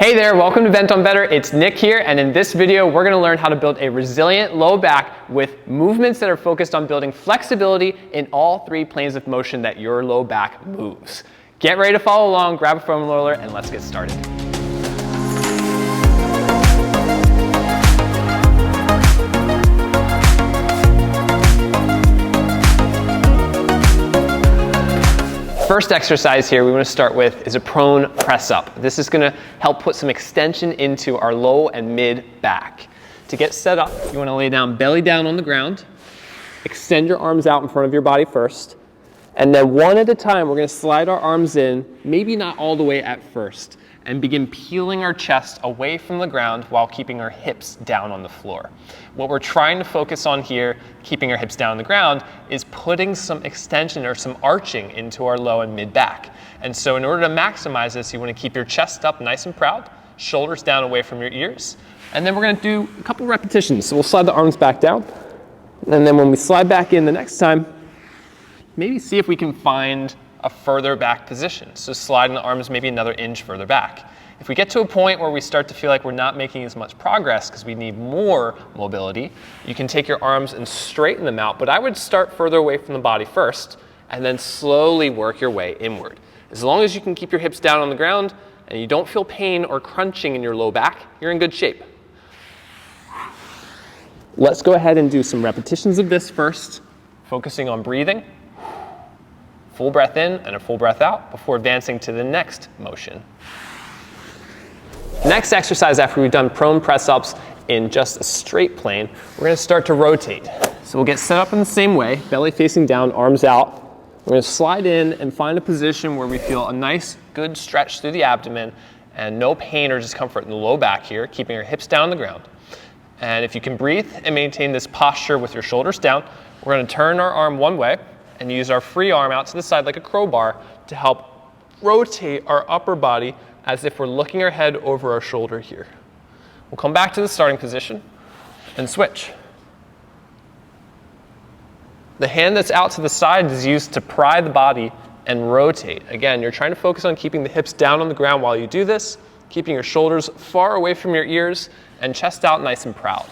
Hey there, welcome to Bent on Better. It's Nick here, and in this video, we're gonna learn how to build a resilient low back with movements that are focused on building flexibility in all three planes of motion that your low back moves. Get ready to follow along, grab a foam roller, and let's get started. First exercise here we want to start with is a prone press up. This is going to help put some extension into our low and mid back. To get set up, you want to lay down belly down on the ground, extend your arms out in front of your body first, and then one at a time we're going to slide our arms in, maybe not all the way at first, and begin peeling our chest away from the ground while keeping our hips down on the floor. What we're trying to focus on here, keeping our hips down on the ground, is putting some extension or some arching into our low and mid back. And so in order to maximize this, you want to keep your chest up nice and proud, shoulders down away from your ears, and then we're going to do a couple repetitions. So we'll slide the arms back down, and then when we slide back in the next time, maybe see if we can find a further back position. So sliding the arms maybe another inch further back. If we get to a point where we start to feel like we're not making as much progress because we need more mobility, you can take your arms and straighten them out, but I would start further away from the body first and then slowly work your way inward. As long as you can keep your hips down on the ground and you don't feel pain or crunching in your low back, you're in good shape. Let's go ahead and do some repetitions of this first, focusing on breathing. Full breath in and a full breath out before advancing to the next motion. Next exercise after we've done prone press-ups in just a straight plane, we're going to start to rotate. So we'll get set up in the same way, belly facing down, arms out. We're going to slide in and find a position where we feel a nice, good stretch through the abdomen and no pain or discomfort in the low back here, keeping your hips down on the ground. And if you can breathe and maintain this posture with your shoulders down, we're going to turn our arm one way and use our free arm out to the side like a crowbar to help rotate our upper body as if we're looking our head over our shoulder here. We'll come back to the starting position and switch. The hand that's out to the side is used to pry the body and rotate. Again, you're trying to focus on keeping the hips down on the ground while you do this, keeping your shoulders far away from your ears and chest out nice and proud.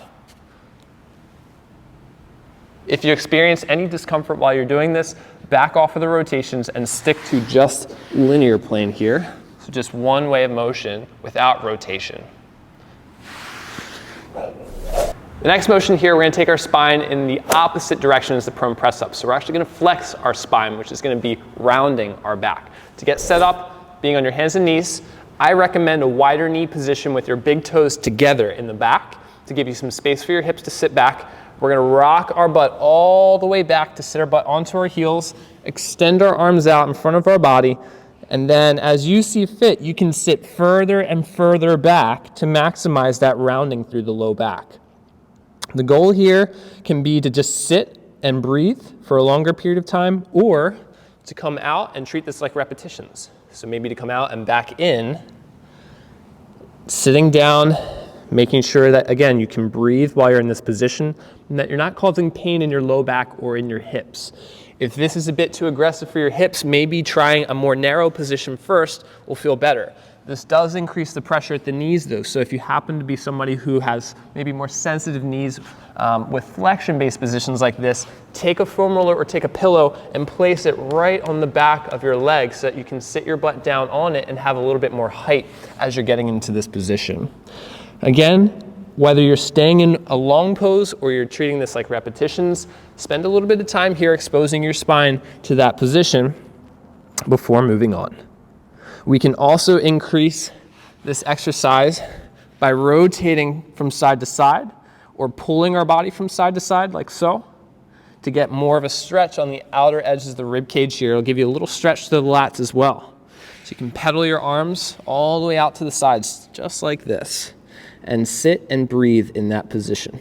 If you experience any discomfort while you're doing this, back off of the rotations and stick to just linear plane here. So just one way of motion without rotation. The next motion here, we're going to take our spine in the opposite direction as the prone press up. So we're actually going to flex our spine, which is going to be rounding our back. To get set up, being on your hands and knees, I recommend a wider knee position with your big toes together in the back to give you some space for your hips to sit back. We're going to rock our butt all the way back to sit our butt onto our heels, extend our arms out in front of our body, and then as you see fit, you can sit further and further back to maximize that rounding through the low back. The goal here can be to just sit and breathe for a longer period of time, or to come out and treat this like repetitions. So maybe to come out and back in, sitting down, making sure that, again, you can breathe while you're in this position and that you're not causing pain in your low back or in your hips. If this is a bit too aggressive for your hips, maybe trying a more narrow position first will feel better. This does increase the pressure at the knees though, so if you happen to be somebody who has maybe more sensitive knees with flexion-based positions like this, take a foam roller or take a pillow and place it right on the back of your leg so that you can sit your butt down on it and have a little bit more height as you're getting into this position. Again, whether you're staying in a long pose or you're treating this like repetitions, spend a little bit of time here exposing your spine to that position before moving on. We can also increase this exercise by rotating from side to side or pulling our body from side to side like so to get more of a stretch on the outer edges of the rib cage here. It'll give you a little stretch to the lats as well. So you can pedal your arms all the way out to the sides just like this, and sit and breathe in that position.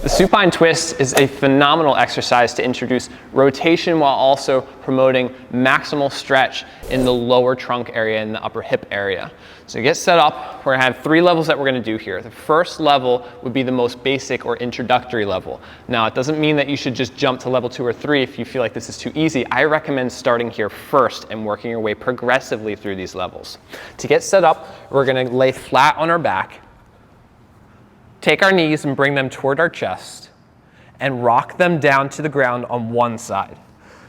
This Supine twist is a phenomenal exercise to introduce rotation while also promoting maximal stretch in the lower trunk area and the upper hip area. So to get set up, we're gonna have 3 levels that we're gonna do here. The first level would be the most basic or introductory level. Now, it doesn't mean that you should just jump to level 2 or 3 if you feel like this is too easy. I recommend starting here first and working your way progressively through these levels. To get set up, we're gonna lay flat on our back, take our knees and bring them toward our chest, and rock them down to the ground on one side.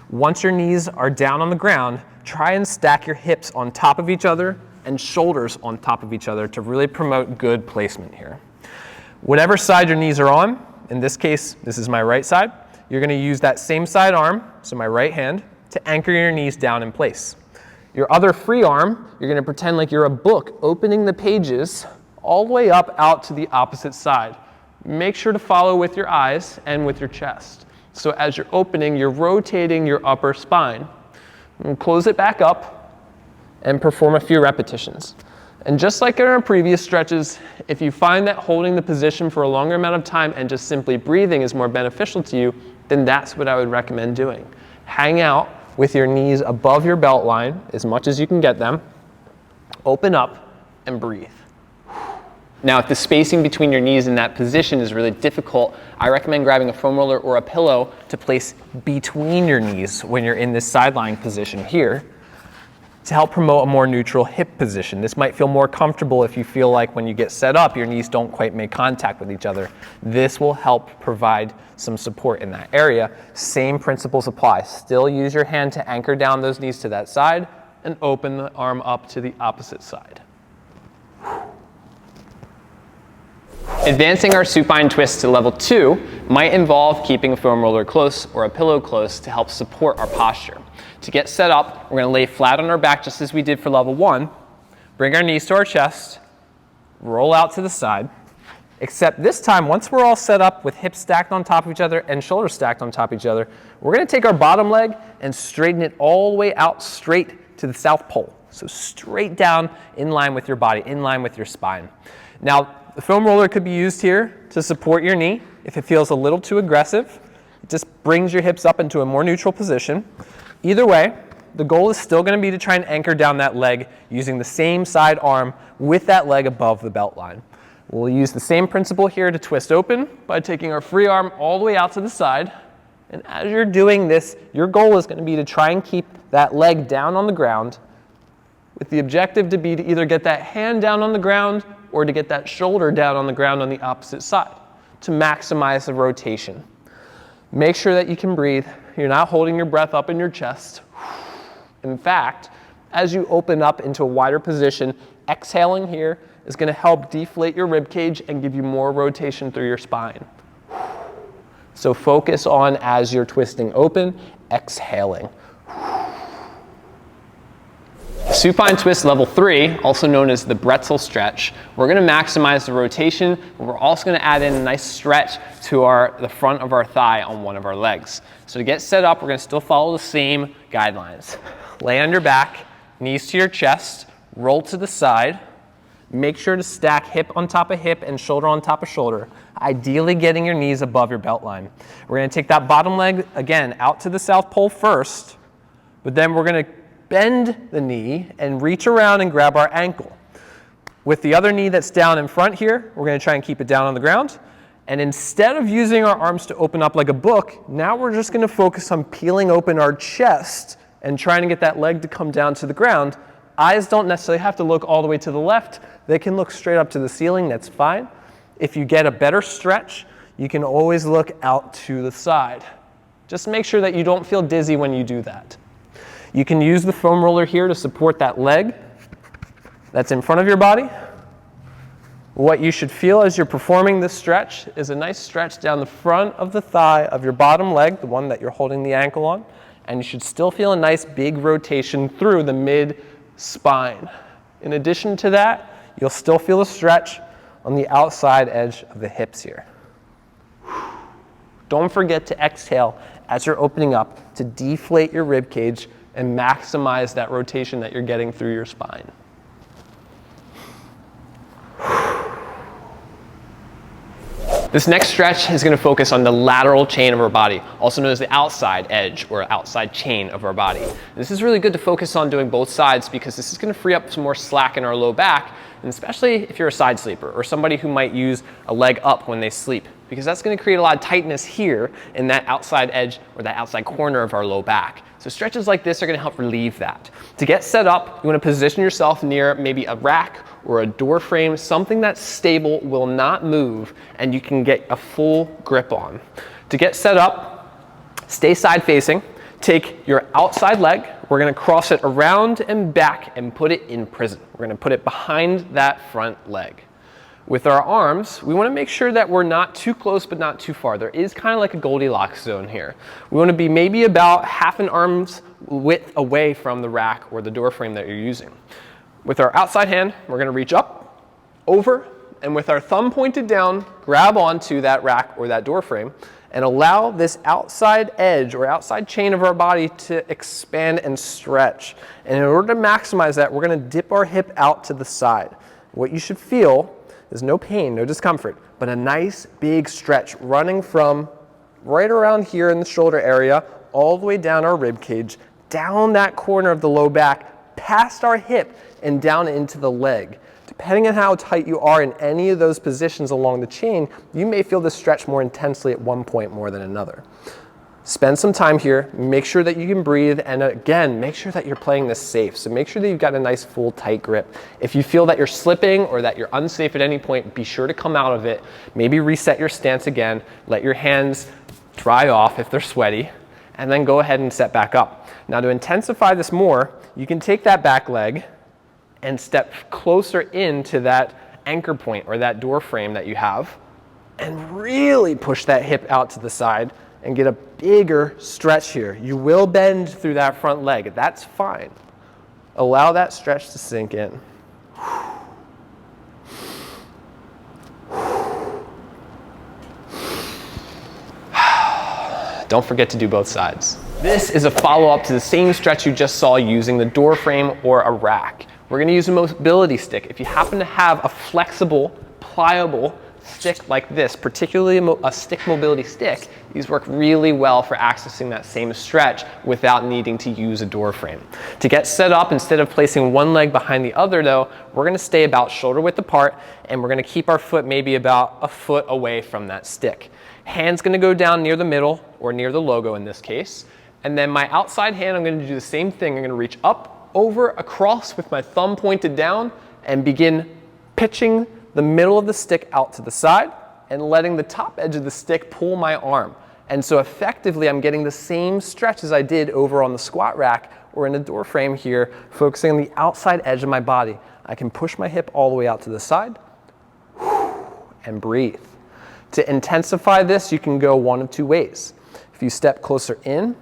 Once your knees are down on the ground, try and stack your hips on top of each other and shoulders on top of each other to really promote good placement here. Whatever side your knees are on, in this case, this is my right side, you're gonna use that same side arm, so my right hand, to anchor your knees down in place. Your other free arm, you're gonna pretend like you're a book, opening the pages all the way up out to the opposite side. Make sure to follow with your eyes and with your chest. So as you're opening, you're rotating your upper spine. And close it back up and perform a few repetitions. And just like in our previous stretches, if you find that holding the position for a longer amount of time and just simply breathing is more beneficial to you, then that's what I would recommend doing. Hang out with your knees above your belt line as much as you can get them. Open up and breathe. Now, if the spacing between your knees in that position is really difficult, I recommend grabbing a foam roller or a pillow to place between your knees when you're in this side lying position here to help promote a more neutral hip position. This might feel more comfortable if you feel like when you get set up, your knees don't quite make contact with each other. This will help provide some support in that area. Same principles apply. Still use your hand to anchor down those knees to that side and open the arm up to the opposite side. Advancing our supine twist to level 2 might involve keeping a foam roller close or a pillow close to help support our posture. To get set up, we're going to lay flat on our back just as we did for level 1, bring our knees to our chest, roll out to the side, except this time, once we're all set up with hips stacked on top of each other and shoulders stacked on top of each other, we're going to take our bottom leg and straighten it all the way out straight to the South Pole. So straight down in line with your body, in line with your spine. Now, the foam roller could be used here to support your knee. If it feels a little too aggressive, it just brings your hips up into a more neutral position. Either way, the goal is still going to be to try and anchor down that leg using the same side arm with that leg above the belt line. We'll use the same principle here to twist open by taking our free arm all the way out to the side. And as you're doing this, your goal is going to be to try and keep that leg down on the ground with the objective to be to either get that hand down on the ground or to get that shoulder down on the ground on the opposite side to maximize the rotation. Make sure that you can breathe. You're not holding your breath up in your chest. In fact, as you open up into a wider position, exhaling here is going to help deflate your rib cage and give you more rotation through your spine. So focus on, as you're twisting open, exhaling. Supine twist level 3, also known as the bretzel stretch. We're going to maximize the rotation, but we're also going to add in a nice stretch to the front of our thigh on one of our legs. So to get set up, we're going to still follow the same guidelines. Lay on your back, knees to your chest, roll to the side. Make sure to stack hip on top of hip and shoulder on top of shoulder, ideally getting your knees above your belt line. We're going to take that bottom leg, again, out to the South Pole first, but then we're going to bend the knee and reach around and grab our ankle. With the other knee that's down in front here, we're going to try and keep it down on the ground. And instead of using our arms to open up like a book, now we're just going to focus on peeling open our chest and trying to get that leg to come down to the ground. Eyes don't necessarily have to look all the way to the left. They can look straight up to the ceiling. That's fine. If you get a better stretch, you can always look out to the side. Just make sure that you don't feel dizzy when you do that. You can use the foam roller here to support that leg that's in front of your body. What you should feel as you're performing this stretch is a nice stretch down the front of the thigh of your bottom leg, the one that you're holding the ankle on, and you should still feel a nice big rotation through the mid-spine. In addition to that, you'll still feel a stretch on the outside edge of the hips here. Don't forget to exhale as you're opening up to deflate your rib cage and maximize that rotation that you're getting through your spine. This next stretch is going to focus on the lateral chain of our body, also known as the outside edge or outside chain of our body. This is really good to focus on doing both sides because this is going to free up some more slack in our low back, and especially if you're a side sleeper or somebody who might use a leg up when they sleep, because that's going to create a lot of tightness here in that outside edge or that outside corner of our low back. So stretches like this are going to help relieve that. To get set up, you want to position yourself near maybe a rack or a door frame, something that's stable, will not move, and you can get a full grip on. To get set up, stay side facing. Take your outside leg, we're going to cross it around and back and put it in prison. We're going to put it behind that front leg. With our arms, we want to make sure that we're not too close but not too far. There is kind of like a Goldilocks zone here. We want to be maybe about half an arm's width away from the rack or the door frame that you're using. With our outside hand, we're going to reach up, over, and with our thumb pointed down, grab onto that rack or that door frame and allow this outside edge or outside chain of our body to expand and stretch. And in order to maximize that, we're going to dip our hip out to the side. What you should feel is no pain, no discomfort, but a nice big stretch running from right around here in the shoulder area all the way down our rib cage, down that corner of the low back, past our hip and down into the leg. Depending on how tight you are in any of those positions along the chain, you may feel this stretch more intensely at one point more than another. Spend some time here, make sure that you can breathe, and again, make sure that you're playing this safe. So make sure that you've got a nice full tight grip. If you feel that you're slipping or that you're unsafe at any point, be sure to come out of it. Maybe reset your stance again, let your hands dry off if they're sweaty, and then go ahead and set back up. Now to intensify this more, you can take that back leg and step closer into that anchor point or that door frame that you have and really push that hip out to the side and get a bigger stretch here. You will bend through that front leg. That's fine. Allow that stretch to sink in. Don't forget to do both sides. This is a follow-up to the same stretch you just saw using the door frame or a rack. We're going to use a mobility stick. If you happen to have a flexible, pliable stick like this, particularly a stick mobility stick, these work really well for accessing that same stretch without needing to use a door frame. To get set up, instead of placing one leg behind the other though, we're going to stay about shoulder width apart and we're going to keep our foot maybe about a foot away from that stick. Hand's going to go down near the middle or near the logo in this case. And then my outside hand, I'm going to do the same thing. I'm going to reach up, over, across with my thumb pointed down and begin pitching the middle of the stick out to the side and letting the top edge of the stick pull my arm. And so effectively I'm getting the same stretch as I did over on the squat rack or in a door frame here, focusing on the outside edge of my body. I can push my hip all the way out to the side and breathe. To intensify this, you can go one of two ways. If you step closer in,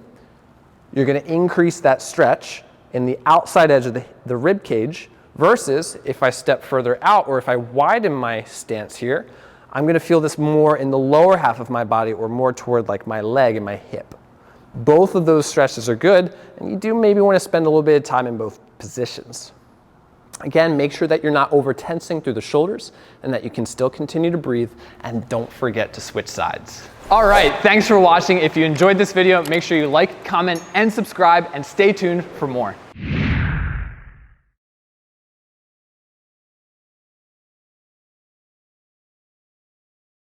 you're going to increase that stretch in the outside edge of the rib cage, versus if I step further out or if I widen my stance here, I'm going to feel this more in the lower half of my body or more toward like my leg and my hip. Both of those stretches are good, and you do maybe want to spend a little bit of time in both positions. Again, make sure that you're not over tensing through the shoulders and that you can still continue to breathe, and don't forget to switch sides. All right, thanks for watching. If you enjoyed this video, make sure you like, comment, and subscribe, and stay tuned for more.